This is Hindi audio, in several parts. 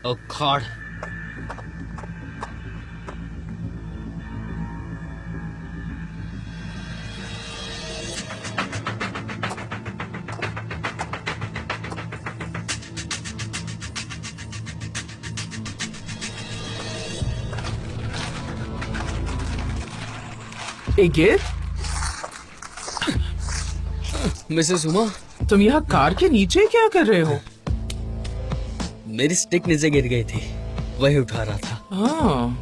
Oh God. गिर मिसेस उमा, तुम यहाँ कार के नीचे क्या कर रहे हो? मेरी स्टिक नीचे गिर गई थी, वही उठा रहा था। हाँ।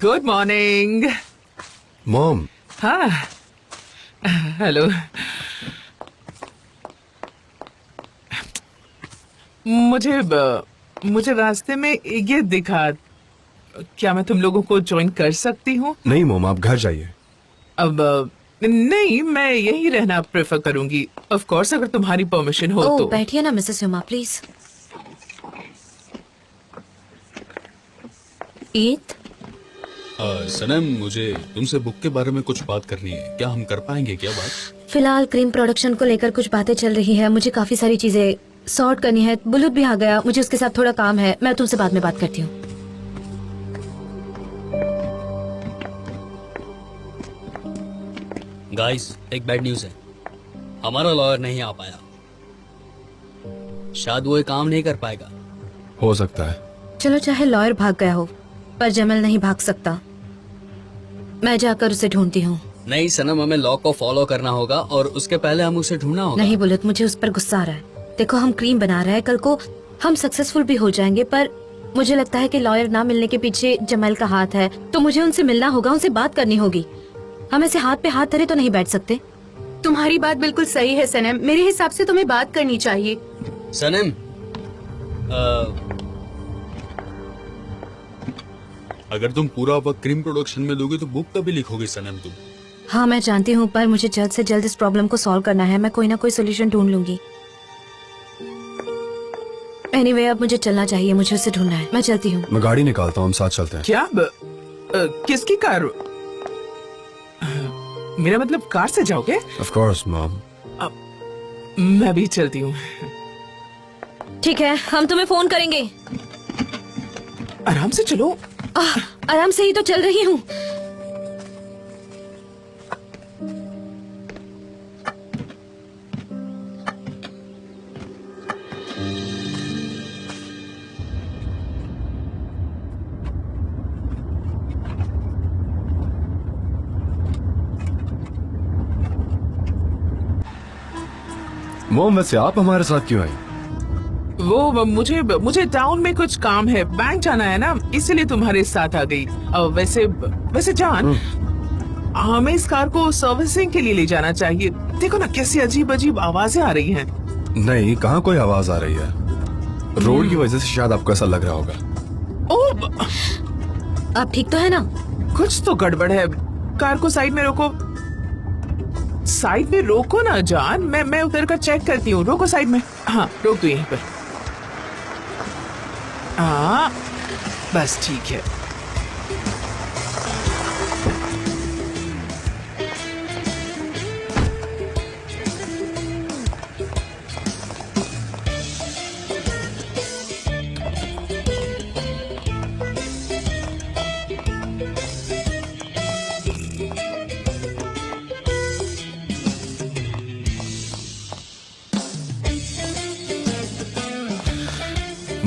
Good morning mom. हाँ हेलो। मुझे रास्ते में ये दिखा, क्या मैं तुम लोगों को ज्वाइन कर सकती हूँ? नहीं मॉम, आप घर जाइए। अब नहीं, मैं यहीं रहना प्रेफर करूंगी, ऑफ कोर्स अगर तुम्हारी परमिशन हो तो। बैठिए ना मिसेस उमा प्लीज। ईद सनम, मुझे तुमसे बुक के बारे में कुछ बात करनी है, क्या हम कर पाएंगे क्या बात? फिलहाल क्रीम प्रोडक्शन को लेकर कुछ बातें चल रही है, मुझे काफी सारी चीजें सॉर्ट करनी है। बुलूत भी आ गया, मुझे उसके साथ थोड़ा काम है, मैं तुमसे बाद में बात करती हूँ। गाइस, एक बैड न्यूज है, हमारा लॉयर नहीं आ पाया, शायद वो ये काम नहीं कर पाएगा। हो सकता है। चलो, चाहे लॉयर भाग गया हो पर जमल नहीं भाग सकता, मैं जाकर उसे ढूंढती हूँ। नहीं सनम, हमें लॉ को फॉलो करना होगा और उसके पहले हम उसे ढूंढना होगा। नहीं बुलत, मुझे उस पर गुस्सा आ रहा है। देखो, हम क्रीम बना रहे हैं, कल को हम सक्सेसफुल भी हो जाएंगे, पर मुझे लगता है कि लॉयर ना मिलने के पीछे जमल का हाथ है, तो मुझे उनसे मिलना होगा, उनसे बात करनी होगी। हम ऐसे हाथ पे हाथ धरे तो नहीं बैठ सकते। तुम्हारी बात बिल्कुल सही है सनम, मेरे हिसाब से तुम्हें बात करनी चाहिए। सनम, अगर तुम पूरा वक्त क्रीम प्रोडक्शन में दोगे तो बुक कभी लिखोगे सनम तुम? हाँ मैं जानती हूँ, पर मुझे जल्द से जल्द इस प्रॉब्लम को सॉल्व करना है, मैं कोई ना कोई सोल्यूशन ढूंढ लूंगी। एनीवे, अब मुझे चलना चाहिए, मुझे उसे ढूंढना है, मैं चलती हूँ। मैं गाड़ी निकालता हूँ, हम साथ चलते हैं। क्या किसकी कार? मेरा मतलब कार से जाओगे? Of course mom. मैं भी चलती हूँ। ठीक है, हम तुम्हें फोन करेंगे। आराम से चलो। आराम से ही तो चल रही हूँ। मॉम, वैसे आप हमारे साथ क्यों आई? वो मुझे टाउन में कुछ काम है, बैंक जाना है ना, इसलिए तुम्हारे साथ आ गई। वैसे जान, हमें इस कार को सर्विसिंग के लिए ले जाना चाहिए। देखो ना कैसी अजीब अजीब आवाजें आ रही हैं। नहीं, कहाँ कोई आवाज आ रही है। रोड की वजह से शायद आपको ऐसा लग रहा होगा। आप ठीक तो है ना? कुछ तो गड़बड़ है। कार को साइड में रोको। साइड में रोको ना जान, मैं उतर कर चेक करती हूँ। रोको साइड में। हाँ, रोक दो यहीं पर। हाँ बस ठीक है।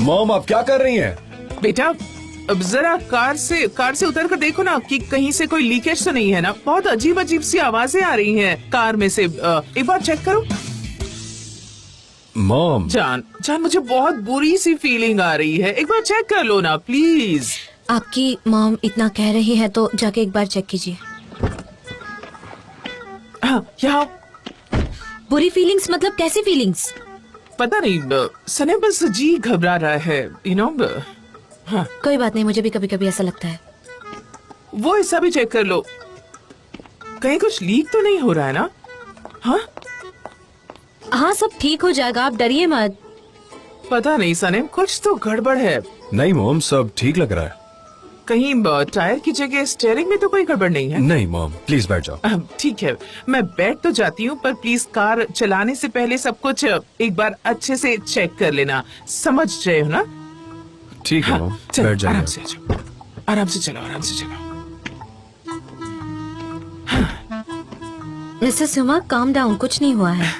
मॉम, आप क्या कर रही हैं? बेटा, अब जरा कार से उतर कर देखो ना कि कहीं से कोई लीकेज तो नहीं है ना। बहुत अजीब अजीब सी आवाजें आ रही हैं कार में से। एक बार चेक करो। मॉम, जान मुझे बहुत बुरी सी फीलिंग आ रही है, एक बार चेक कर लो ना प्लीज। आपकी मॉम इतना कह रही है तो जाके एक बार चेक कीजिए। हाँ, यहाँ बुरी फीलिंग्स मतलब कैसी फीलिंग्स? पता नहीं सने बस जी घबरा रहा है, यू नो। हाँ, कोई बात नहीं, मुझे भी कभी कभी ऐसा लगता है। वो हिस्सा भी चेक कर लो, कहीं कुछ लीक तो नहीं हो रहा है ना? हाँ हाँ, सब ठीक हो जाएगा, आप डरिए मत। पता नहीं सने, कुछ तो गड़बड़ है। नहीं मॉम, सब ठीक लग रहा है। कहीं टायर की जगह स्टीयरिंग में तो कोई गड़बड़ नहीं है? नहीं मॉम, प्लीज बैठ जाओ। ठीक है, मैं बैठ तो जाती हूँ, पर प्लीज कार चलाने से पहले सब कुछ एक बार अच्छे से चेक कर लेना, समझ रहे हो ना? ठीक है मॉम, चलो, बैठ आराम जाइए। से चलो, आराम से चलो, आराम से चलो। मिसेस हुमा, काम डाउन, कुछ नहीं हुआ है।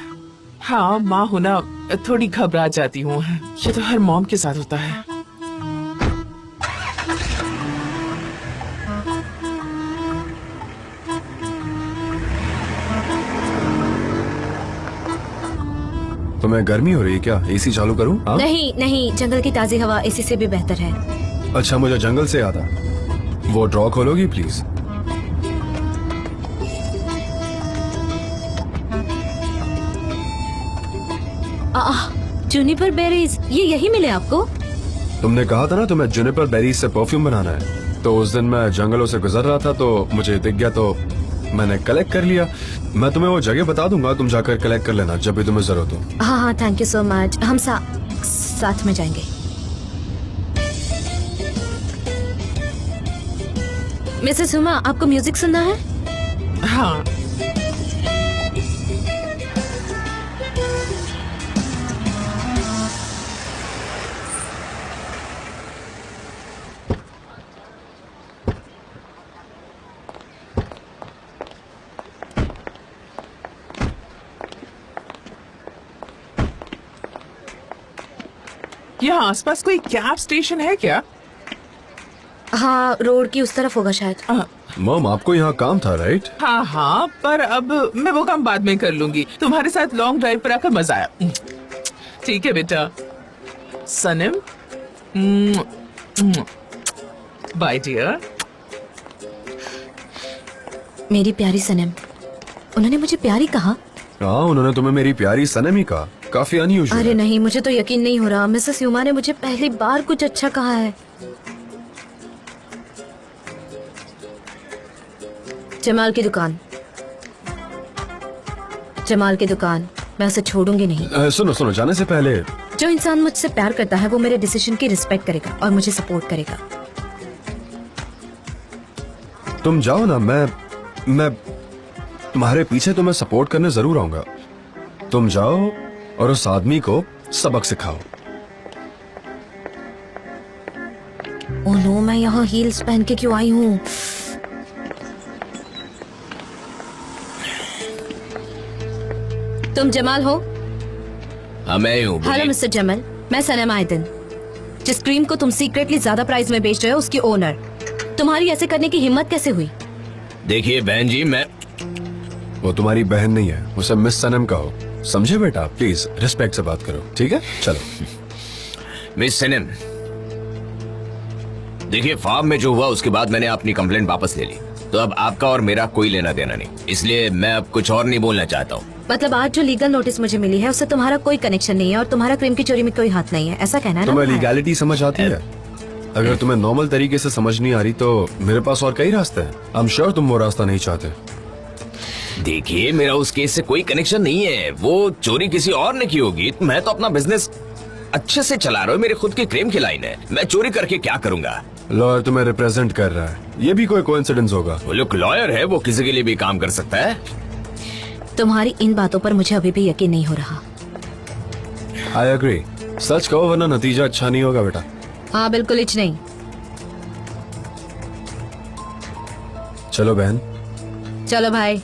हाँ, माँ हो ना, थोड़ी घबरा जाती हूँ, ये तो हर मॉम के साथ होता है। तुम्हें गर्मी हो रही है क्या? एसी चालू करूं? हाँ? नहीं नहीं, जंगल की ताजी हवा इसी से भी बेहतर है। अच्छा, मुझे जंगल से याद आ, वो ड्रॉ खोलोगी प्लीज? जूनिपर बेरीज, ये यही मिले आपको? तुमने कहा था ना तुम्हें जुनिपर बेरीज से परफ्यूम बनाना है, तो उस दिन मैं जंगलों से गुजर रहा था तो मुझे दिख गया, तो मैंने कलेक्ट कर लिया। मैं तुम्हें वो जगह बता दूंगा, तुम जाकर कलेक्ट कर लेना जब भी तुम्हें जरूरत हो। हाँ हाँ, थैंक यू सो मच। हम साथ में जाएंगे। मिसेस हुमा, आपको म्यूजिक सुनना है? हाँ, यहाँ आसपास कोई कैब स्टेशन है क्या? हाँ, रोड की उस तरफ होगा शायद। मॉम, आपको यहाँ काम था राइट? हाँ हाँ, पर अब मैं वो काम बाद में कर लूंगी। तुम्हारे साथ लॉन्ग ड्राइव पर आकर मजा आया। ठीक है बेटा। सनम, बाय डियर। मेरी प्यारी सनम। उन्होंने मुझे प्यारी कहा? हाँ, उन्होंने तुम्हें मेरी प्यारी सनम ही कहा। काफी अनयूजुअल। अरे नहीं, मुझे तो यकीन नहीं हो रहा। मिसेस हुमा ने मुझे पहली बार कुछ अच्छा कहा है। जमाल की दुकान, जमाल की दुकान, मैं उसे छोड़ूंगी नहीं। सुनो सुनो, जाने से पहले, जो इंसान मुझसे प्यार करता है वो मेरे डिसीजन की रिस्पेक्ट करेगा और मुझे सपोर्ट करेगा। तुम जाओ ना, मैं तुम्हारे पीछे तुम्हें सपोर्ट करने जरूर आऊंगा। तुम जाओ और उस आदमी को सबक सिखाओ। ओह नो, मैं यहाँ हील्स पहन के क्यों आई हूँ? तुम जमाल हो? हाँ, मैं हूँ। हेलो मिस्टर जमल, मैं सनम आयदन, जिस क्रीम को तुम सीक्रेटली ज्यादा प्राइस में बेच रहे हो उसकी ओनर। तुम्हारी ऐसे करने की हिम्मत कैसे हुई? देखिए बहन जी, मैं वो तुम्हारी बहन नहीं है, उसे मिस सनम कहो, समझे बेटा? प्लीज रिस्पेक्ट से बात करो, ठीक है? चलो। मिस सनम, देखिए फार्म में जो हुआ उसके बाद मैंने अपनी कंप्लेंट वापस ले ली, तो अब आपका और मेरा कोई लेना देना नहीं, इसलिए मैं अब कुछ और नहीं बोलना चाहता हूँ। मतलब आज जो लीगल नोटिस मुझे मिली है उससे तुम्हारा कोई कनेक्शन नहीं है और तुम्हारा क्रीम की चोरी में कोई हाथ नहीं है, ऐसा कहना है ना? तुम्हें लीगैलिटी समझ आती है? अगर तुम्हें नॉर्मल तरीके से समझ नहीं आ रही तो मेरे पास और कई रास्ते हैं। आई एम श्योर तुम वो रास्ता नहीं चाहते। देखिए, मेरा उस केस से कोई कनेक्शन नहीं है, वो चोरी किसी और ने की होगी। मैं तो अपना बिजनेस अच्छे से चला रहा हूँ, मेरे खुद की क्रीम की लाइन है, मैं चोरी करके क्या करूंगा? लॉयर तुम्हें रिप्रेजेंट कर रहा है, ये भी कोई कोइंसिडेंस होगा? वो लोग लॉयर है, वो किसी के लिए भी काम कर सकता है। तुम्हारी इन बातों पर मुझे अभी भी यकीन नहीं हो रहा। आई एग्री, सच कहो वरना नतीजा अच्छा नहीं होगा बेटा। हाँ बिल्कुल ही नहीं। चलो बहन। चलो भाई।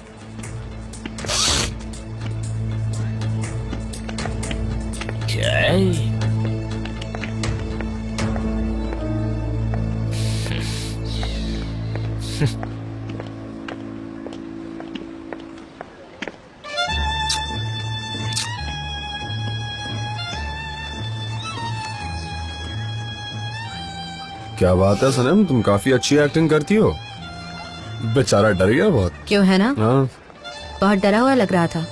क्या? क्या बात है सनम, तुम काफी अच्छी एक्टिंग करती हो। बेचारा डर गया बहुत। क्यों है ना, हाँ बहुत डरा हुआ लग रहा था।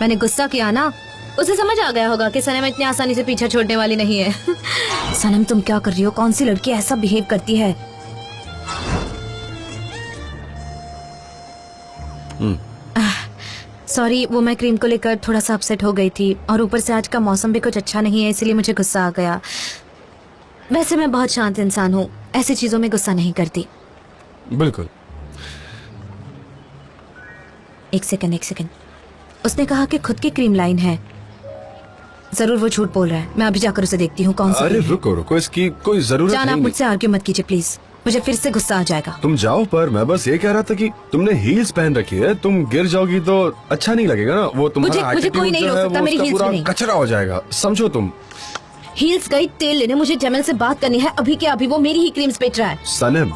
मैंने गुस्सा किया ना, उसे समझ आ गया होगा कि सनम इतनी आसानी से पीछा छोड़ने वाली नहीं है। सनम तुम क्या कर रही हो, कौन सी लड़की ऐसा बिहेव करती है? सॉरी, वो मैं क्रीम को लेकर थोड़ा सा अपसेट हो गई थी और ऊपर से आज का मौसम भी कुछ अच्छा नहीं है, इसलिए मुझे गुस्सा आ गया। वैसे मैं बहुत शांत इंसान हूँ, ऐसी चीजों में गुस्सा नहीं करती। बिल्कुल। एक सेकंड। उसने कहा कि खुद की क्रीम लाइन है। जरूर वो झूठ बोल रहा है। मैं अभी जाकर उसे देखती हूँ कौन सी अरे क्रीम है। रुको, इसकी कोई जरूरत जान, आप नहीं। मुझसे आर्ग्यू मत कीजिए प्लीज, मुझे फिर से गुस्सा आ जाएगा। तुम जाओ, पर मैं बस ये कह रहा था कि तुमने हील्स पहन रखी है, तुम गिर जाओगी तो अच्छा नहीं लगेगा ना। वो तुम्हारा मुझे कोई attitude नहीं जो रोक है, सकता, वो मेरी उसका heels पूरा भी नहीं। कचरा हो जाएगा, समझो तुम। हील्स गई तेल लेने, मुझे जमल से बात करनी है अभी के अभी। वो मेरी ही क्रीम्स बेच रहा है। सनम,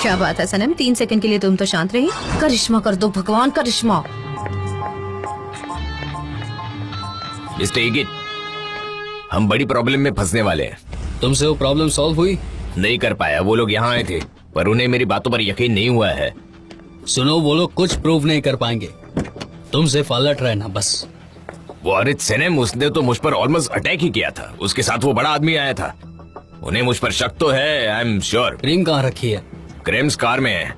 क्या बात है सनम, 3 सेकंड के लिए तुम तो शांत रही। करिश्मा कर दो भगवान, करिश्मा। मिस्टर इगिट, हम बड़ी प्रॉब्लम में फंसने वाले हैं। तुमसे वो प्रॉब्लम सॉल्व हुई? नहीं कर पाया। वो लोग यहाँ आए थे पर उन्हें मेरी बातों पर यकीन नहीं हुआ है। सुनो, वो लोग कुछ प्रूव नहीं कर पाएंगे, तुम सिर्फ अलर्ट रहना बस। वो अरित सनम, उसने तो मुझ पर ऑलमोस्ट अटैक ही किया था। उसके साथ वो बड़ा आदमी आया था। उन्हें मुझ पर शक तो है, आई एम श्योर। क्रीम कहाँ रखी है? क्रेम्स कार में है,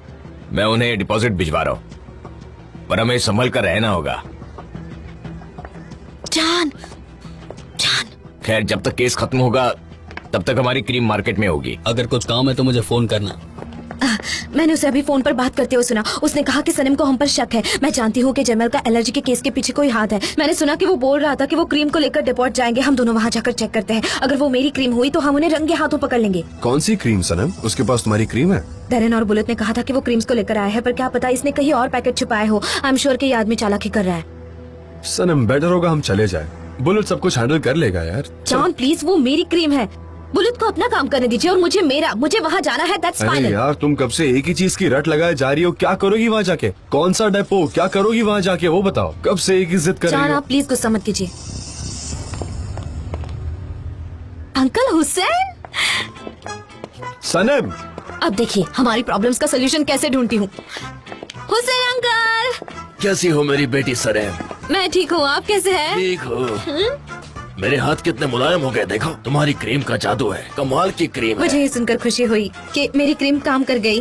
मैं उन्हें डिपॉजिट भिजवा रहा हूँ, पर हमें संभल कर रहना होगा। जान, खैर, जब तक केस खत्म होगा तब तक हमारी क्रीम मार्केट में होगी। अगर कुछ काम है तो मुझे फोन करना। मैंने उसे अभी फोन पर बात करते हुए सुना। उसने कहा कि सनम को हम पर शक है। मैं जानती हूँ कि जमल का एलर्जी के केस के पीछे कोई हाथ है। मैंने सुना कि वो बोल रहा था कि वो क्रीम को लेकर डिपोर्ट जाएंगे। हम दोनों वहाँ जाकर चेक करते हैं। अगर वो मेरी क्रीम हुई तो हम उन्हें रंगे हाथों पकड़ लेंगे। कौन सी क्रीम सनम? उसके पास तुम्हारी क्रीम है? दरन और बुलेट ने कहा था कि वो क्रीम्स को लेकर आया है, पर क्या पता इसने कहीं और पैकेट छुपाए हो। आई एम श्योर कि ये आदमी चालाकी कर रहा है। सनम, बेटर होगा हम चले जाए। बुलेट सब कुछ हैंडल कर लेगा यार। जॉन प्लीज, वो मेरी क्रीम है। बुलेट को अपना काम करने दीजिए और मुझे वहाँ जाना है। दैट्स अरे फाइनल। यार, तुम कब से एक ही चीज की रट लगाए जा रही हो। क्या करोगी वहाँ जाके? कौन सा डेपो, क्या करोगी वहाँ जाके, वो बताओ। कब से एक ही जिद कर जान, रही हो? आप प्लीज गुस्सा मत कीजिए। अंकल हुसैन, सनम, अब देखिए हमारी प्रॉब्लम्स का सोल्यूशन कैसे ढूंढती हूँ। हुसैन अंकल, कैसी हो मेरी बेटी सनम? मैं ठीक हूँ, आप कैसे हैं? ठीक हो? मेरे हाथ कितने मुलायम हो गए, देखो। तुम्हारी क्रीम का जादू है, कमाल की क्रीम है। मुझे ये सुनकर खुशी हुई कि मेरी क्रीम काम कर गई।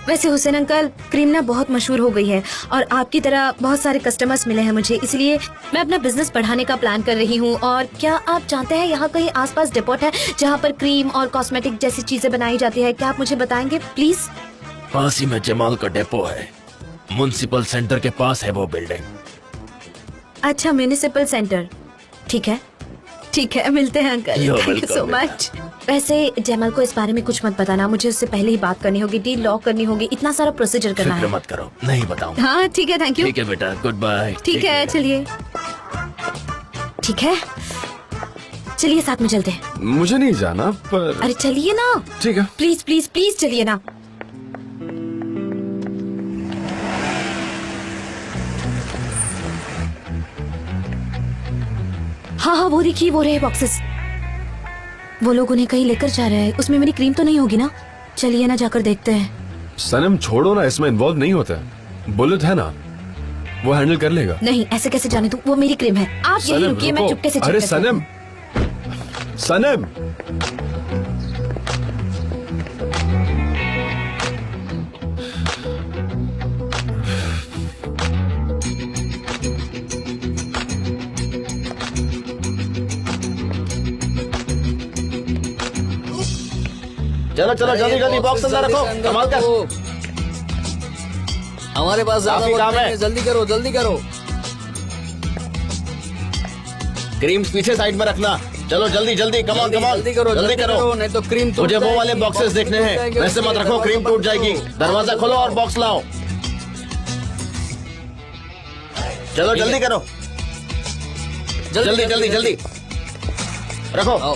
वैसे हुसैन अंकल, क्रीम ना बहुत मशहूर हो गई है और आपकी तरह बहुत सारे कस्टमर्स मिले हैं मुझे, इसलिए मैं अपना बिजनेस बढ़ाने का प्लान कर रही हूँ। और क्या आप जानते हैं यहाँ कहीं आसपास डिपोट है जहाँ पर क्रीम और कॉस्मेटिक जैसी चीजें बनाई जाती है? क्या आप मुझे बताएंगे प्लीज? पास ही में जमाल का डेपो है, म्युनिसिपल सेंटर के पास है वो बिल्डिंग। अच्छा, म्यूनिसिपल सेंटर, ठीक है, मिलते हैं uncle. You're thank you so welcome, much. वैसे जमाल को इस बारे में कुछ मत बताना, मुझे उससे पहले ही बात करनी होगी, डील लॉक करनी होगी, इतना सारा प्रोसीजर करना फिक्र है। मत करो, नहीं बताऊं। हाँ ठीक है, थैंक यू। ठीक है बेटा, गुड बाय। ठीक है, चलिए। ठीक है, चलिए साथ में चलते हैं। मुझे नहीं जाना, पर अरे चलिए ना, ठीक है। प्लीज प्लीज प्लीज चलिए ना। हाँ, वो देखिए, वो रहे बॉक्सेस। वो लोग उन्हें कहीं लेकर जा रहे हैं। उसमें मेरी क्रीम तो नहीं होगी ना? चलिए ना, जाकर देखते हैं। सनम छोड़ो ना, इसमें इन्वॉल्व नहीं होता। बुलेट है ना, वो हैंडल कर लेगा। नहीं, ऐसे कैसे जाने दूं? वो मेरी क्रीम है। आप यही सनम, रुकिए, मैं रुको। चुपके से चेक अरे करती हूँ। सनम, सनम, चलो चलो, जल्दी जल्दी बॉक्स अंदर रखो। कमाल का हमारे पास ज्यादा काफी वक्त काम नहीं है। है, जल्दी करो जल्दी करो। क्रीम्स पीछे साइड में रखना। चलो जल्दी जल्दी, कमाल कमाल, जल्दी करो जल्दी करो। नहीं तो क्रीम टूट मुझे वो वाले जाएगी, बॉक्सेस देखने टूट हैं। जाएंगे, वैसे मत रखो, क्रीम टूट जाएगी। दरवाजा खोलो और बॉक्स लाओ। चलो जल्दी करो, जल्दी जल्दी जल्दी रखो। आओ।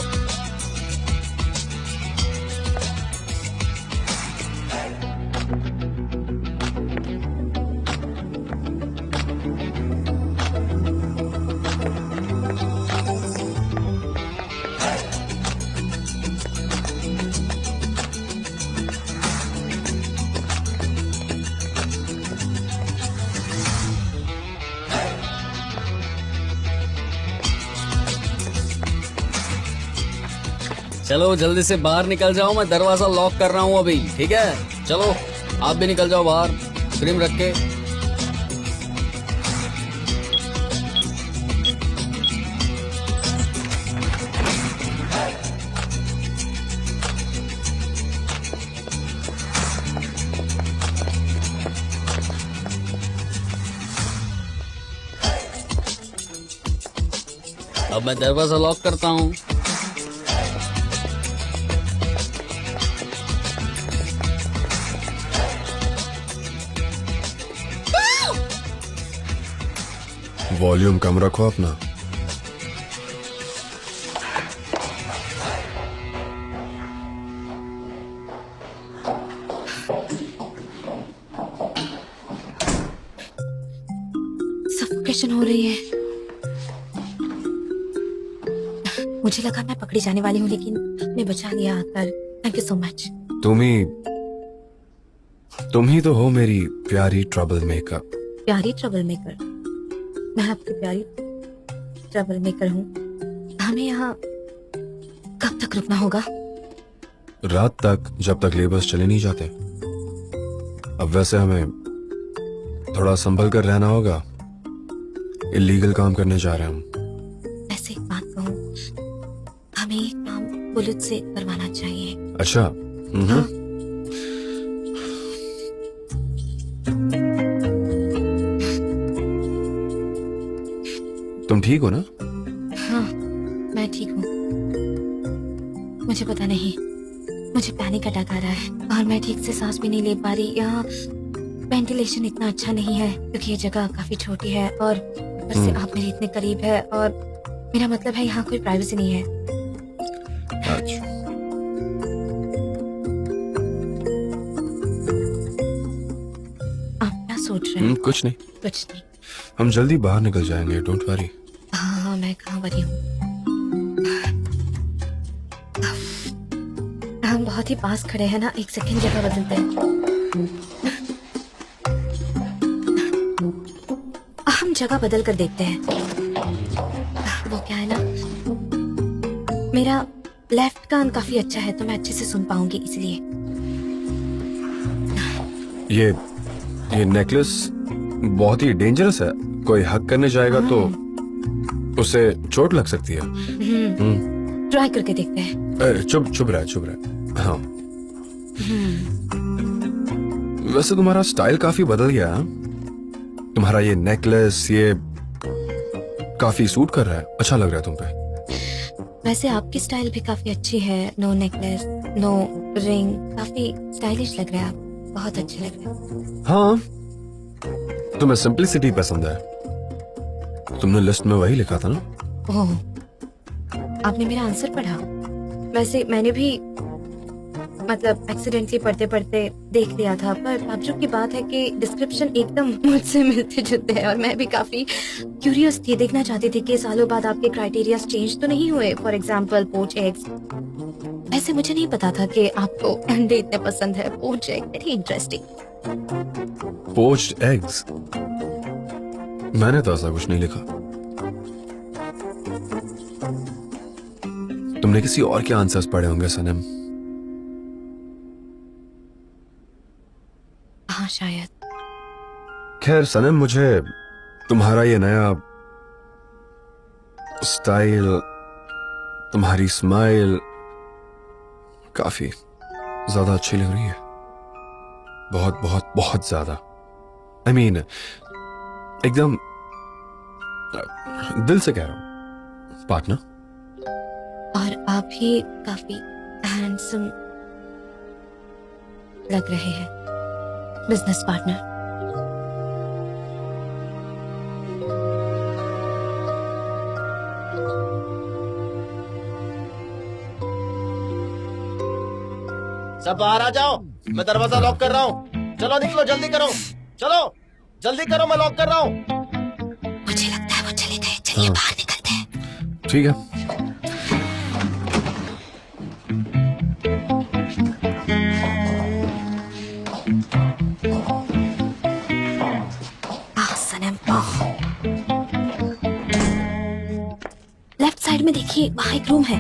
चलो जल्दी से बाहर निकल जाओ, मैं दरवाजा लॉक कर रहा हूँ अभी, ठीक है? चलो आप भी निकल जाओ बाहर, क्रीम रख के। अब मैं दरवाजा लॉक करता हूँ। वॉल्यूम कम रखो अपना। सफोकेशन हो रही है। मुझे लगा मैं पकड़ी जाने वाली हूँ, लेकिन आपने बचा लिया आकर। Thank you so much. तुम ही तो हो मेरी प्यारी ट्रबल मेकर। प्यारी ट्रबल मेकर? मैं आपकी प्यारी ट्रबल मेकर हूँ। हमें यहाँ कब तक रुकना होगा? रात तक, जब तक लेबर्स चले नहीं जाते। अब वैसे हमें थोड़ा संभल कर रहना होगा, इलीगल काम करने जा रहे हैं हम। ऐसे एक बात कहूँ, हमें ये काम पुलिस से करवाना चाहिए। अच्छा। हाँ। तुम ठीक हो ना? हाँ, मैं ठीक हूँ। मुझे पता नहीं, मुझे पैनिक अटैक आ रहा है और मैं ठीक से सांस भी नहीं ले पा रही। यहाँ वेंटिलेशन इतना अच्छा नहीं है क्योंकि ये जगह काफी छोटी है और ऊपर से आप मेरे इतने करीब है और मेरा मतलब है यहाँ कोई प्राइवेसी नहीं है। अच्छा। आप क्या सोच रहे हैं? कुछ नहीं। कुछ नहीं। हम जल्दी बाहर निकल जाएंगे, डोंट वरी। हाँ, मैं कहाँ बनी हूँ। हम बहुत ही पास खड़े हैं ना, एक सेकंड जगह बदलते हैं। हम जगह बदल कर देखते हैं। वो क्या है ना, मेरा लेफ्ट कान काफी अच्छा है तो मैं अच्छे से सुन पाऊंगी, इसलिए। ये नेकलेस बहुत ही डेंजरस है। कोई हक करने जाएगा तो उसे चोट लग सकती है। ट्राई करके देखते हैं। चुप रहा। हाँ। वैसे तुम्हारा स्टाइल काफी बदल गया है। तुम्हारा ये नेकलेस ये काफी सूट कर रहा है, अच्छा लग रहा है तुम पे। वैसे आपकी स्टाइल भी काफी अच्छी है। नो नेकलेस, नो रिंग, काफी स्टाइलिश लग रहा है आप। बहुत अच्छे लग रहे हैं। हाँ, तुम्हें सिंपलिसिटी पसंद है। तुमने लिस्ट में वही लिखा था ना? ओह, आपने मेरा आंसर पढ़ा? वैसे मैंने भी मतलब एक्सीडेंटली पढ़ते पढ़ते देख लिया था, पर ताज्जुब की बात है कि डिस्क्रिप्शन एकदम मुझसे मिलते जुलते हैं और मैं भी काफी क्यूरियस थी, देखना चाहती थी कि सालों बाद आपके क्राइटेरिया चेंज तो नहीं हुए। फॉर एग्जांपल पोच एग्स। ऐसे मुझे नहीं पता था कि आपको अंडे इतने पसंद है। पोच egg, very interesting. Poached eggs? मैंने तो ऐसा कुछ नहीं लिखा। तुमने किसी और के आंसर्स पढ़े होंगे सनम। हाँ शायद। खैर सनम, मुझे तुम्हारा ये नया स्टाइल, तुम्हारी स्माइल काफी ज्यादा अच्छी लग रही है। बहुत बहुत बहुत ज्यादा। I mean, एकदम दिल से कह रहा हूं पार्टनर। और आप भी काफी हैंडसम लग रहे हैं बिजनेस पार्टनर। सब बाहर आ जाओ, मैं दरवाजा लॉक कर रहा हूँ। चलो निकलो, जल्दी करो, चलो जल्दी करो, मैं लॉक कर रहा हूँ। मुझे लगता है वो चले गए, चलिए बाहर निकलते हैं। ठीक है। सनम, लेफ्ट साइड में देखिए, वहाँ एक रूम है।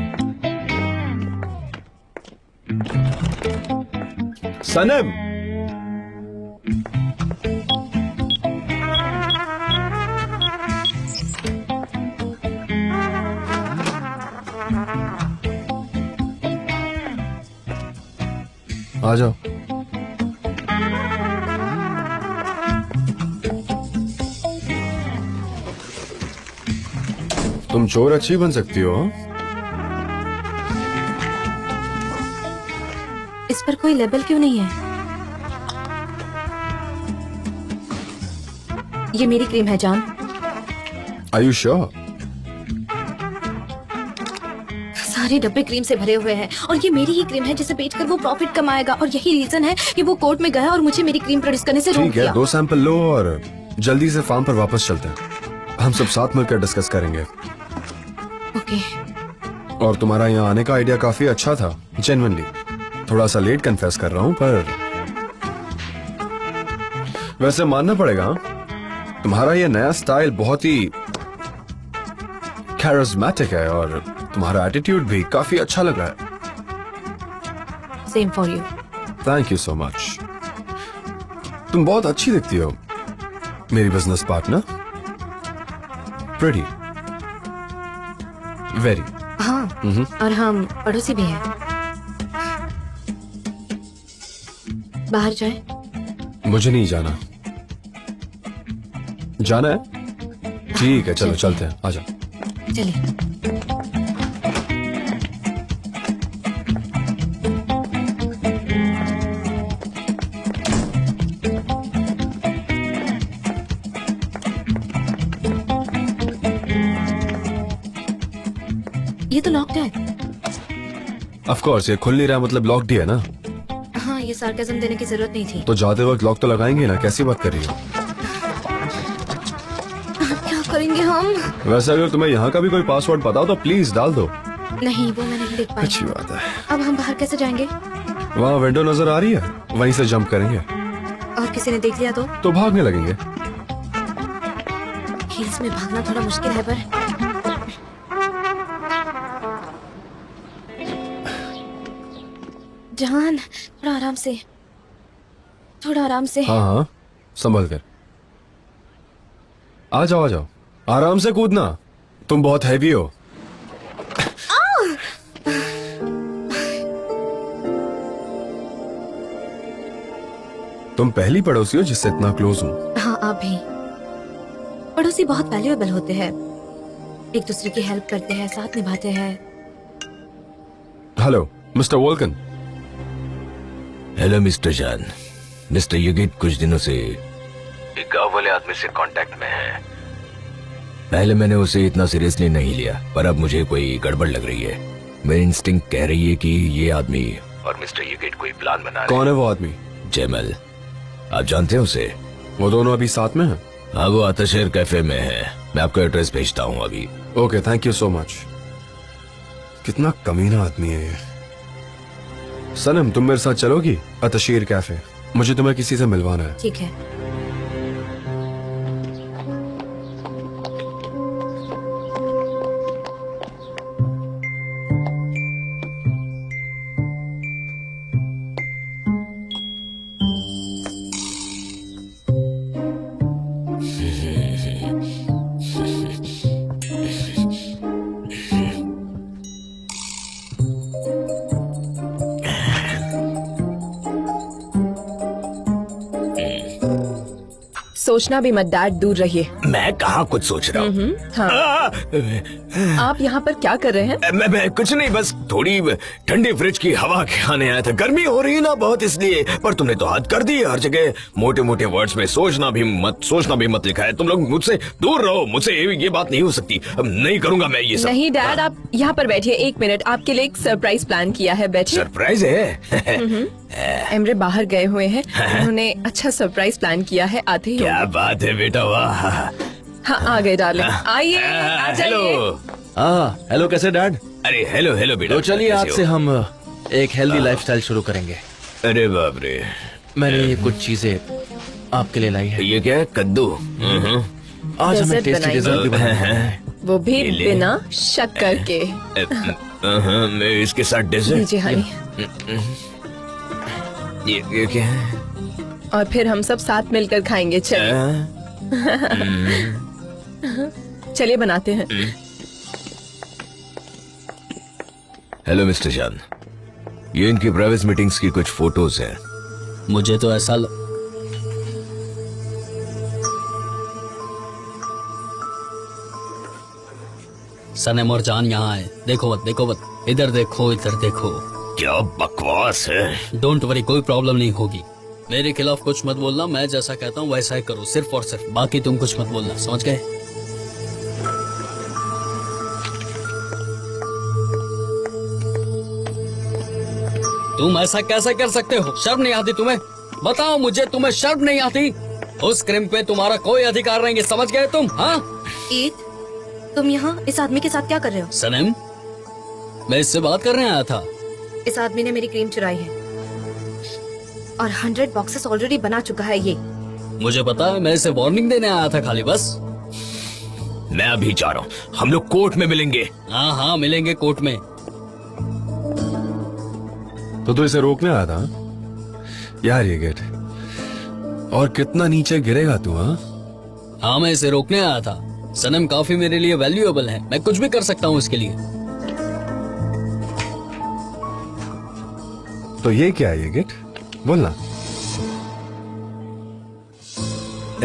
सनम, आ जाओ। तुम चोर अच्छी बन सकती हो। इस पर कोई लेबल क्यों नहीं है? ये मेरी क्रीम है जान। Are you sure? सारे डब्बे क्रीम से भरे हुए हैं और ये मेरी ही क्रीम है जिसे बेचकर वो प्रॉफिट कमाएगा और यही रीजन है कि वो कोर्ट में गया और मुझे मेरी क्रीम प्रोड्यूस करने से रोक ठीक है, दिया। 2 सैंपल लो और जल्दी से फार्म पर वापस चलते हैं। हम सब साथ मिलकर डिस्कस करेंगे। ओके। और तुम्हारा यहाँ आने का आइडिया काफी अच्छा था, जेन्युइनली। थोड़ा सा लेट कन्फेस कर रहा हूँ, पर वैसे मानना पड़ेगा तुम्हारा ये नया स्टाइल बहुत ही कैरिज्मेटिक है और तुम्हारा एटीट्यूड भी काफी अच्छा लग रहा है। Same for you. Thank you so much. तुम बहुत अच्छी दिखती हो मेरी बिजनेस पार्टनर। Pretty, very. हाँ, और हम पड़ोसी भी हैं। बाहर जाएं? मुझे नहीं जाना। जाना है? ठीक है, चलो चलते हैं। आजा। चलिए। ये तो लॉक्ड है। ऑफ कोर्स, ये खुल नहीं रहा, मतलब लॉक्ड ही है ना। हाँ, ये सार्केज्म देने की जरूरत नहीं थी। तो जाते वक्त लॉक तो लगाएंगे ना, कैसी बात कर रही हो? क्या करेंगे हम? वैसे अगर तुम्हें यहाँ का भी कोई पासवर्ड पता हो तो प्लीज डाल दो। नहीं, वो मैं नहीं देख पाई। अच्छी बात है। अब हम बाहर कैसे जाएंगे? वहाँ विंडो नजर आ रही है, वहीं से जंप करेंगे। और किसी ने देख लिया तो भागने लगेंगे। हील्स में भागना थोड़ा मुश्किल है, पर जान, थोड़ा आराम से, थोड़ा आराम से। हाँ हाँ, संभल कर। आ जाओ आ जाओ, आराम से कूदना, तुम बहुत हैवी हो। तुम पहली पड़ोसी हो जिससे इतना क्लोज हूँ। हाँ, आप भी। पड़ोसी बहुत वैल्यूएबल होते हैं, एक दूसरे की हेल्प करते हैं, साथ निभाते हैं। Hello mister Vulcan. Hello mister जान। मिस्टर युगित कुछ दिनों से एक गांव वाले आदमी से कांटेक्ट में है। पहले मैंने उसे इतना सीरियसली नहीं लिया, पर अब मुझे कोई गड़बड़ लग रही है। मेरी इंस्टिंक्ट कह रही है कि ये आदमी और मिस्टर युगित कोई प्लान बना रहे हैं। कौन है वो आदमी? जैमल, आप जानते हैं उसे? वो दोनों अभी साथ में हैं? हाँ, वो आताशेर कैफे में है। मैं आपको एड्रेस भेजता हूँ अभी। Okay, thank you so much. कितना कमीना आदमी है ये। सनम, तुम मेरे साथ चलोगी अतशीर कैफे? मुझे तुम्हें किसी से मिलवाना है। ठीक है। सोचना भी मत डैड, दूर रहिए। मैं कहाँ कुछ सोच रहा हूँ। हाँ। आप यहाँ पर क्या कर रहे हैं? मैं कुछ नहीं, बस थोड़ी ठंडी फ्रिज की हवा खाने आया था। गर्मी हो रही है ना बहुत, इसलिए। पर तुमने तो हद कर दी है। हर जगह मोटे मोटे वर्ड्स में सोचना भी मत लिखा है। तुम लोग मुझसे दूर रहो, मुझसे ये बात नहीं हो सकती। अब नहीं करूंगा मैं ये सब। नहीं डैड, आप यहाँ पर बैठिए 1 मिनट। आपके लिए एक सरप्राइज प्लान किया है, बैठिए। सरप्राइज है? एमरे बाहर गए हुए हैं, उन्होंने अच्छा सरप्राइज प्लान किया है, आते ही क्या होंगे। बात है बेटा, वाह। हाँ, आ गए डार्लिंग, आइए आ जाइए। हेलो। हाँ, हेलो, कैसे डैड? अरे हेलो बेटा। तो चलिए आज से हम एक हेल्दी लाइफस्टाइल शुरू करेंगे। अरे बाप रे, मैंने ये कुछ चीजें आपके लिए लाई है। ये क्या है? कद्दू? आज हमें डेजर्ट टेस्टी बनाएंगे। डेजर्ट भी बनाएंगे। वो भी ये ले। बिना शक्कर के। मैं इसके साथ डेजर्ट? लीजिए हनी। ये क्या है? और फिर हम सब साथ मिलकर खाएंगे। चलिए चलिए बनाते हैं। हेलो मिस्टर जान, ये इनकी प्राइवेट मीटिंग्स की कुछ फोटोज हैं। मुझे तो ऐसा सनम और जान यहाँ है। देखो मत, इधर देखो, इधर देखो। क्या बकवास है। डोंट वरी, कोई प्रॉब्लम नहीं होगी। मेरे खिलाफ कुछ मत बोलना, मैं जैसा कहता हूँ वैसा ही करो, सिर्फ और सिर्फ। बाकी तुम कुछ मत बोलना, समझ गए? तुम ऐसा कैसे कर सकते हो? शर्म नहीं आती तुम्हें? बताओ मुझे, तुम्हें शर्म नहीं आती? उस क्रिम पे तुम्हारा कोई अधिकार नहीं है, समझ गए तुम? हाँ ईद, तुम यहाँ इस आदमी के साथ क्या कर रहे हो? सनम, मैं इससे बात करने आया था। इस आदमी ने मेरी क्रीम चुराई है और 100 बॉक्सेस ऑलरेडी बना चुका है ये। मुझे पता है, मैं इसे वार्निंग देने आया था खाली, बस। मैं अभी जा रहा हूँ, हम लोग कोर्ट में मिलेंगे। हाँ मिलेंगे कोर्ट में। तो तू इसे रोकने आया था यार? ये गेट और कितना नीचे गिरेगा तू? हाँ मैं इसे रोकने आया था। सनम काफी मेरे लिए वैल्यूएबल है, मैं कुछ भी कर सकता हूँ इसके लिए। तो ये क्या है ये गेट? बोलना,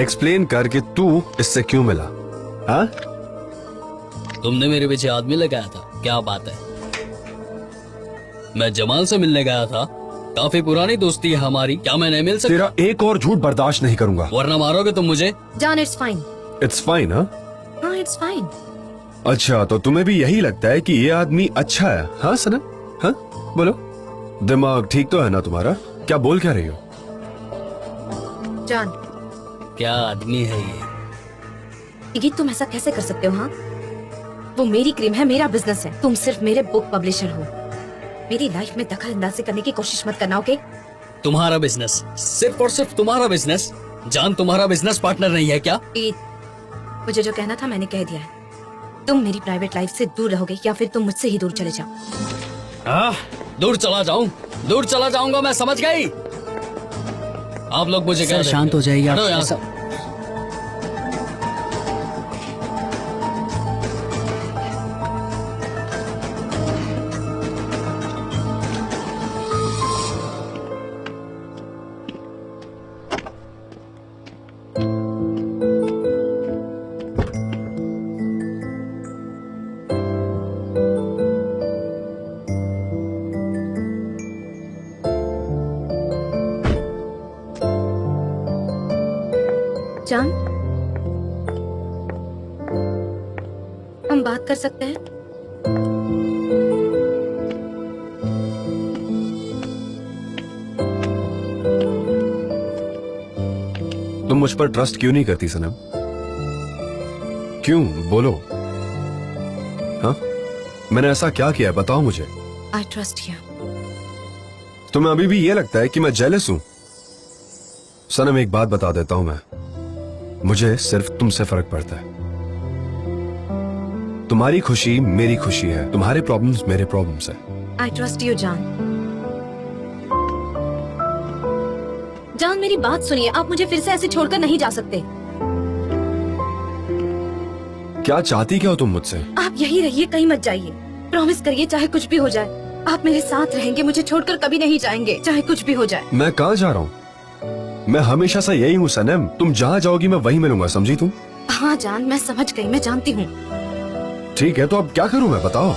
एक्सप्लेन कर कि तू इससे क्यों मिला। हाँ, तुमने मेरे पीछे आदमी लगाया था, क्या बात है? मैं जमाल से मिलने गया था, काफी पुरानी दोस्ती है हमारी, क्या मैं नहीं मिल सकता? तेरा एक और झूठ बर्दाश्त नहीं करूंगा। वरना मारोगे तुम मुझे। जान, इट्स फाइन। It's fine? हाँ इट्स फाइन। अच्छा, तो तुम्हें भी यही लगता है कि ये आदमी अच्छा है? हाँ सनम, हाँ बोलो, दिमाग ठीक तो है ना तुम्हारा? क्या बोल क्या रही हो? जान, क्या आदमी है ये? तुम ऐसा कैसे कर सकते हो? हाँ, वो मेरी क्रीम है, मेरा बिजनेस है, तुम सिर्फ मेरे बुक पब्लिशर हो। मेरी लाइफ में दखल अंदाजी करने की कोशिश मत करना, ओके? तुम्हारा बिजनेस, सिर्फ और सिर्फ तुम्हारा बिजनेस। जान, तुम्हारा बिजनेस पार्टनर नहीं है क्या? मुझे जो कहना था मैंने कह दिया है। तुम मेरी प्राइवेट लाइफ से दूर रहोगे या फिर तुम मुझसे ही दूर चले जाओ। दूर चला जाऊं? दूर चला जाऊंगा मैं, समझ गई? आप लोग मुझे क्या शांत हो जाइए आप। यहाँ से। जान, हम बात कर सकते हैं? तुम मुझ पर ट्रस्ट क्यों नहीं करती सनम? क्यों, बोलो। हाँ, मैंने ऐसा क्या किया है, बताओ मुझे। I trust you. तुम्हें अभी भी ये लगता है कि मैं जेलस हूं? सनम, एक बात बता देता हूं मैं, मुझे सिर्फ तुमसे फर्क पड़ता है। तुम्हारी खुशी मेरी खुशी है, तुम्हारे प्रॉब्लम्स मेरे प्रॉब्लम्स है। आई ट्रस्ट यू जान। जान, मेरी बात सुनिए, आप मुझे फिर से ऐसे छोड़कर नहीं जा सकते। क्या चाहती क्या हो तुम मुझसे? आप यही रहिए, कहीं मत जाइए। प्रॉमिस करिए, चाहे कुछ भी हो जाए आप मेरे साथ रहेंगे, मुझे छोड़कर कभी नहीं जाएंगे, चाहे कुछ भी हो जाए। मैं कहाँ जा रहा हूँ? मैं हमेशा से यही हूँ सनम, तुम जहाँ जाओगी मैं वहीं मिलूंगा, समझी तुम? हाँ जान, मैं समझ गई, मैं जानती हूँ। ठीक है, तो अब क्या करूँ मैं, बताओ।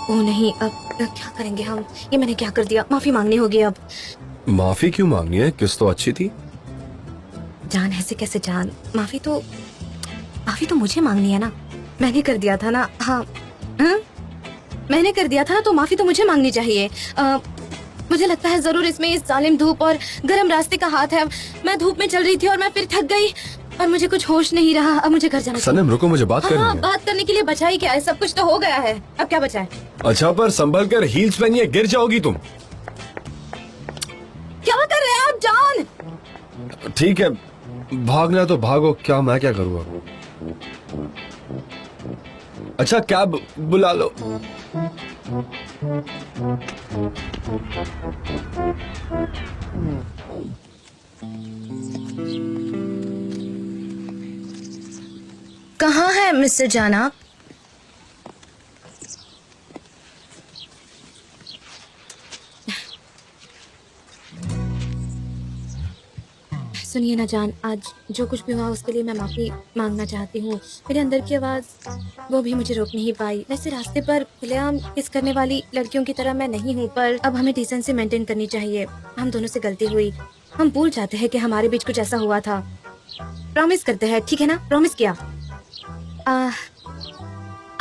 ओ नहीं, अब क्या करेंगे हम? ये मैंने क्या कर दिया? माफी मांगनी होगी अब। माफी क्यों मांगनी है? किस तो अच्छी थी। जान, ऐसे कैसे जान? माफी तो मुझे मांगनी है ना, मैंने कर दिया था ना। हाँ, मैंने कर दिया था ना, तो माफी तो मुझे मांगनी चाहिए। मुझे लगता है जरूर इसमें इस जालिम धूप और गर्म रास्ते का हाथ है। मैं धूप में चल रही थी और मैं फिर थक गई और मुझे कुछ होश नहीं रहा। अब मुझे घर जाना चाहिए। सनम रुको, मुझे बात करनी हाँ, है। बात करने के लिए बचा ही क्या है? सब कुछ तो हो गया है, अब क्या बचा है? अच्छा पर संभल कर, हील्स पहनिए, गिर जाओगी तुम। क्या कर रहे हैं आप जॉन? ठीक है, भागना तो भागो, क्या मैं क्या करूँगा। अच्छा कैब बुला लो। कहाँ है मिस्टर जान आप? सुनिए ना जान, आज जो कुछ भी हुआ उसके लिए मैं माफी मांगना चाहती हूँ। मेरे अंदर की आवाज वो भी मुझे रोक नहीं पाई। वैसे रास्ते पर खुलेआम किस करने वाली लड़कियों की तरह मैं नहीं हूँ, पर अब हमें डिसेंसी मेंटेन करनी चाहिए। हम दोनों से गलती हुई, हम भूल जाते हैं कि हमारे बीच कुछ ऐसा हुआ था। प्रॉमिस करते हैं, ठीक है ना? प्रॉमिस किया।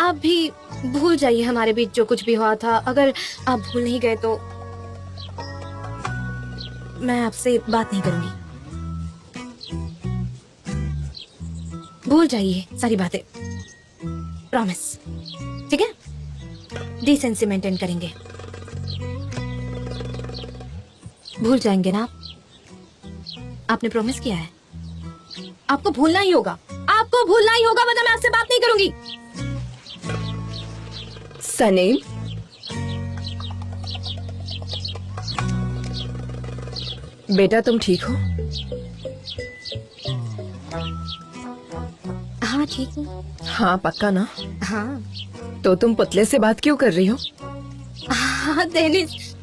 आप भी भूल जाइए हमारे बीच जो कुछ भी हुआ था। अगर आप भूल नहीं गए तो मैं आपसे बात नहीं करूंगी। भूल जाइए सारी बातें, प्रॉमिस, ठीक है? डिसेंसी मेंटेन करेंगे। भूल जाएंगे ना आप? आपने प्रॉमिस किया है, आपको भूलना ही होगा। आपको भूलना ही होगा, वरना मैं आपसे बात नहीं करूंगी। सनीम, बेटा तुम ठीक हो? हाँ ठीक हूँ। हाँ पक्का ना? हाँ तो तुम पुतले से बात क्यों कर रही हो? हाँ डेनिस,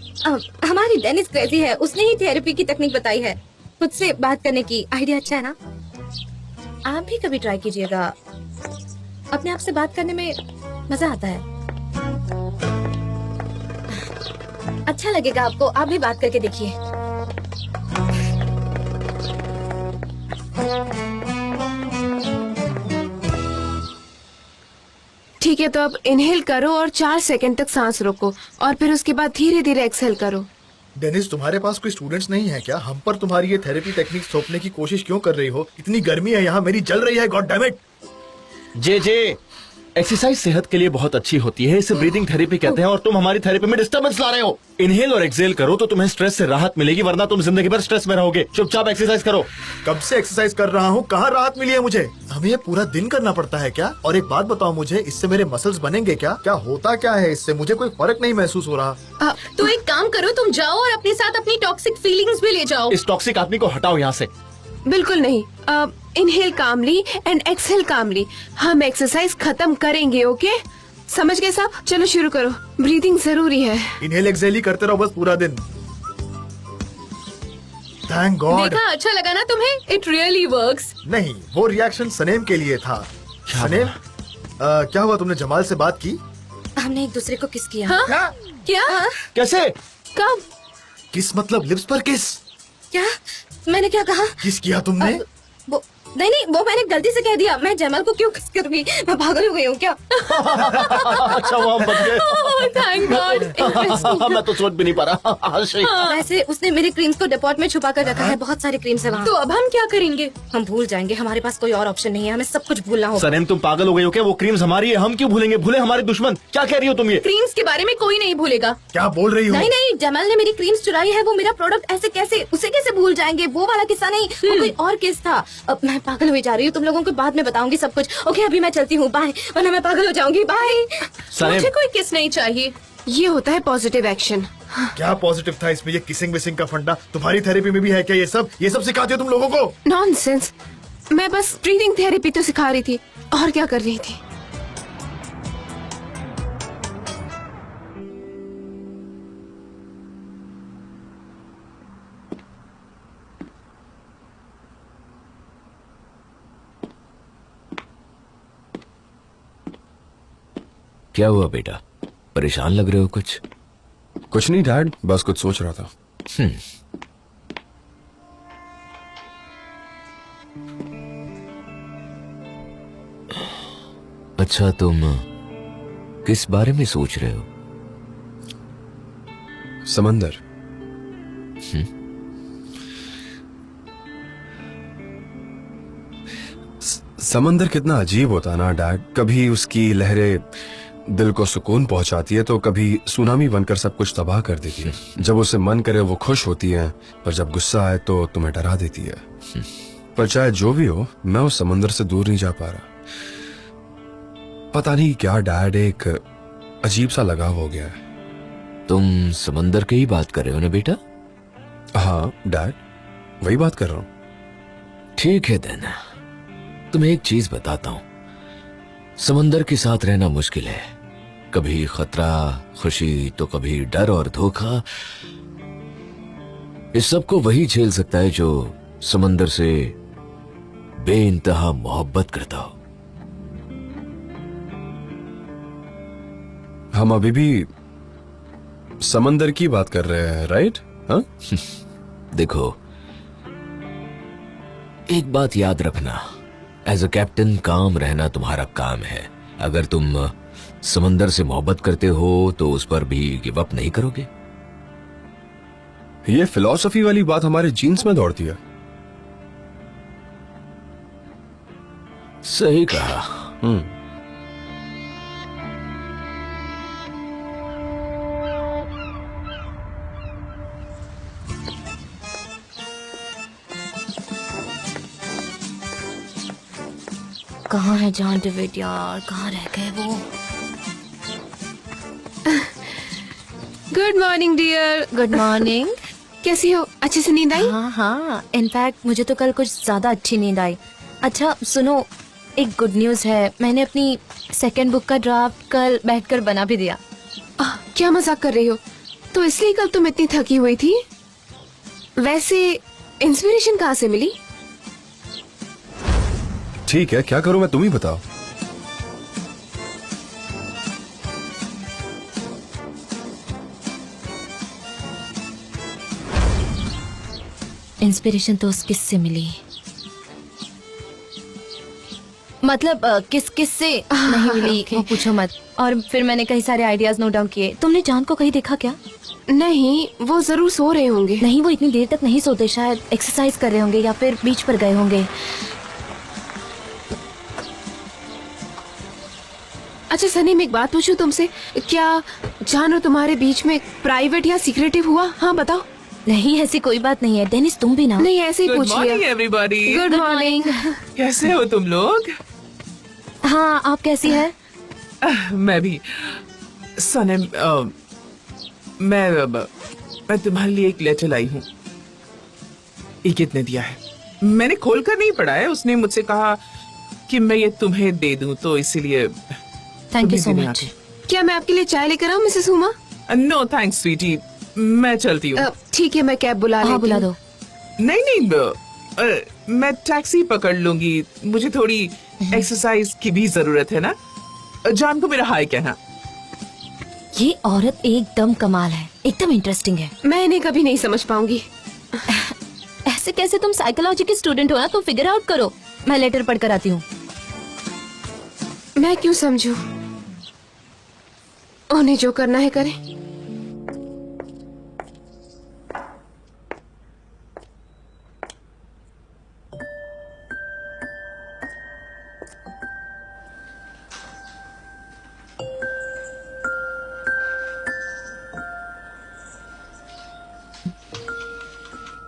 हमारी डेनिस क्रेजी है, उसने ही थेरेपी की तकनीक बताई है। खुद से बात करने की आइडिया अच्छा है ना? आप भी कभी ट्राई कीजिएगा, अपने आप से बात करने में मजा आता है। अच्छा लगेगा आपको, आप भी बात करके देखिए। ठीक है, तो अब इनहेल करो और 4 सेकंड तक सांस रोको और फिर उसके बाद धीरे धीरे एक्सहेल करो। डेनिस, तुम्हारे पास कोई स्टूडेंट्स नहीं है क्या? हम पर तुम्हारी ये थेरेपी टेक्निक थोपने की कोशिश क्यों कर रही हो? इतनी गर्मी है यहाँ, मेरी जल रही है, god damn it. J exercise सेहत के लिए बहुत अच्छी होती है, इसे ब्रीदिंग थेरेपी कहते हैं और तुम हमारी थेरेपी में डिस्टर्बेंस ला रहे हो। इनहेल और एक्सहेल करो तो तुम्हें स्ट्रेस से राहत मिलेगी, वरना तुम जिंदगी भर स्ट्रेस में रहोगे। चुपचाप एक्सरसाइज करो। कब से एक्सरसाइज कर रहा हूँ, कहाँ राहत मिली है मुझे? हमें ये पूरा दिन करना पड़ता है क्या? और एक बात बताओ मुझे, इससे मेरे मसल्स बनेंगे क्या? क्या होता क्या है इससे? मुझे कोई फर्क नहीं महसूस हो रहा। तो एक काम करो, तुम जाओ और अपने साथ अपनी टॉक्सिक फीलिंग्स भी ले जाओ। इस टॉक्सिक आदमी को हटाओ यहाँ से। बिल्कुल नहीं। इनहेल कामली एंड एक्सहेल कामली। हम एक्सरसाइज खत्म करेंगे, ओके? समझ गए साहब? चलो शुरू करो, ब्रीदिंग जरूरी है। इनहेल एक्सहेल ही करते रहो बस पूरा दिन। Thank God. देखा, अच्छा लगा ना तुम्हें? It really works. नहीं, वो रिएक्शन सनेम के लिए था। सनेम, क्या हुआ? तुमने जमाल से बात की? हमने एक दूसरे को किस किया। हाँ? क्या? कैसे? कब? किस मतलब? लिप्स पर किस? क्या? मैंने क्या कहा? किस किया तुमने? वो नहीं, वो मैंने गलती से कह दिया। मैं जमाल को क्यों किस करूंगी? मैं पागल हो गई हूँ क्या? अच्छा वो हम बच गए। Thank God. मैं तो सोच भी नहीं पा रहा। वैसे उसने मेरे क्रीम्स को डिपॉट में छुपा कर रखा है, बहुत सारे क्रीम्स है वहाँ। तो अब हम क्या करेंगे? हम भूल जाएंगे, हमारे पास कोई और ऑप्शन नहीं है, हमें सब कुछ भूलना होगा। सनेम तुम पागल हो गई हो क्या? वो क्रीम्स हमारी है, हम क्यों भूलेंगे? भूले हमारे दुश्मन? क्या कह रही हो तुम ये? क्रीम्स के बारे में कोई नहीं भूलेगा। क्या बोल रही हो? नहीं, जमाल ने मेरी क्रीम्स चुराई है, वो मेरा प्रोडक्ट ऐसे कैसे, उसे कैसे भूल जाएंगे? वो वाला किस्सा नहीं, वो कोई और केस था। अब मैं पागल हुई जा रही हूँ, तुम लोगों को बाद में बताऊंगी सब कुछ। ओके, अभी मैं चलती हूँ, बाय, वरना मैं पागल हो जाऊंगी। बाय। मुझे कोई किस नहीं चाहिए। ये होता है पॉजिटिव एक्शन। क्या पॉजिटिव था इसमें? ये किसिंग विसिंग का फंडा तुम्हारी थेरेपी में भी है क्या? ये सब सिखाते हो तुम लोगों को? नॉनसेंस। मैं बस ब्रीदिंग थेरेपी तो सिखा रही थी, और क्या कर रही थी? क्या हुआ बेटा, परेशान लग रहे हो? कुछ नहीं डैड, बस कुछ सोच रहा था। अच्छा, तुम किस बारे में सोच रहे हो? समंदर। समंदर कितना अजीब होता है ना डैड। कभी उसकी लहरें दिल को सुकून पहुंचाती है तो कभी सुनामी बनकर सब कुछ तबाह कर देती है। जब उसे मन करे वो खुश होती है, पर जब गुस्सा आए तो तुम्हें डरा देती है। पर चाहे जो भी हो, मैं उस समंदर से दूर नहीं जा पा रहा। पता नहीं क्या डैड, एक अजीब सा लगाव हो गया है। तुम समंदर की ही बात कर रहे हो ना बेटा? हाँ डैड, वही बात कर रहा हूँ। ठीक है देना, तुम्हें एक चीज बताता हूं। समंदर के साथ रहना मुश्किल है। कभी खतरा, खुशी, तो कभी डर और धोखा। इस सब को वही झेल सकता है जो समंदर से बेइंतहा मोहब्बत करता हो। हम अभी भी समंदर की बात कर रहे हैं, राइट? हाँ? देखो, एक बात याद रखना, एज अ कैप्टन काम रहना तुम्हारा काम है। अगर तुम समंदर से मोहब्बत करते हो तो उस पर भी गिव अप नहीं करोगे। ये फिलॉसफी वाली बात हमारे जीन्स में दौड़ती है। सही कहा। कहाँ है जॉन डेविड यार, कहाँ रह गए वो? Good morning dear. Good morning. कैसी हो? अच्छे से नींद आई? हाँ हाँ, इनफैक्ट मुझे तो कल कुछ ज्यादा अच्छी नींद आई। अच्छा सुनो, एक गुड न्यूज है, मैंने अपनी सेकंड बुक का ड्राफ्ट कल बैठकर बना भी दिया। क्या मजाक कर रही हो? तो इसलिए कल तुम इतनी थकी हुई थी? वैसे इंस्पिरेशन कहाँ से मिली? ठीक है, क्या करूं मैं, तुम ही बताओ। इंस्पिरेशन तो उस किस से मिली, मतलब किस किस से नहीं मिली वो पूछो मत। और फिर मैंने कई सारे आइडियाज नोट डाउन किए। तुमने जान को कहीं देखा क्या? नहीं, वो जरूर सो रहे होंगे। नहीं, वो इतनी देर तक नहीं सोते, शायद एक्सरसाइज कर रहे होंगे या फिर बीच पर गए होंगे। अच्छा सनीम, एक बात पूछूं तुमसे, क्या जानो तुम्हारे बीच में प्राइवेट या सीक्रेटिव हुआ? हाँ बताओ। नहीं, ऐसी कोई बात नहीं है। डेनिस तुम भी ना। नहीं, ऐसे ही पूछ मॉर्निंग लिया। एवरीबॉडी। Good morning. कैसे हो तुम लोग? हाँ, आप कैसी है? मैं भी। सनम, मैं तुम्हारे लिए एक लेटर लाई हूँ। इकित ने दिया है। मैंने खोलकर नहीं पढ़ा है, उसने मुझसे कहा कि मैं ये तुम्हें दे दूं, तो इसीलिए थैंक यू सो मच। क्या मैं आपके लिए चाय लेकर आऊं Mrs Huma? No thanks sweetie, मैं चलती हूँ। ठीक है, मैं कैब बुला लेती हूँ। बुला दो। नहीं, मैं टैक्सी पकड़ लूंगी। मुझे थोड़ी एक्सरसाइज की भी जरूरत है ना। जान को मेरा हाय कहना। ये औरत एकदम कमाल है, एकदम इंटरेस्टिंग है। मैं इन्हें कभी नहीं समझ पाऊंगी। ऐसे कैसे? तुम साइकोलॉजी के स्टूडेंट हो ना, तुम फिगर आउट करो। मैं लेटर पढ़कर आती हूँ। मैं क्यों समझूं? उन्हें जो करना है करें।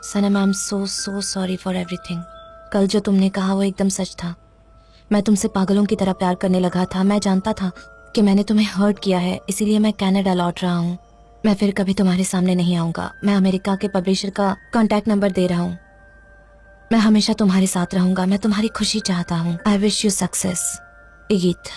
Sanam, I am so sorry for everything. कल जो तुमने कहा वो एकदम सच था। मैं तुमसे पागलों की तरह प्यार करने लगा था। मैं जानता था कि मैंने तुम्हें हर्ट किया है, इसीलिए मैं कनाडा लौट रहा हूँ। मैं फिर कभी तुम्हारे सामने नहीं आऊंगा। मैं अमेरिका के पब्लिशर का कांटेक्ट नंबर दे रहा हूँ। मैं हमेशा तुम्हारे साथ रहूंगा। मैं तुम्हारी खुशी चाहता हूँ। I wish you success. इगित।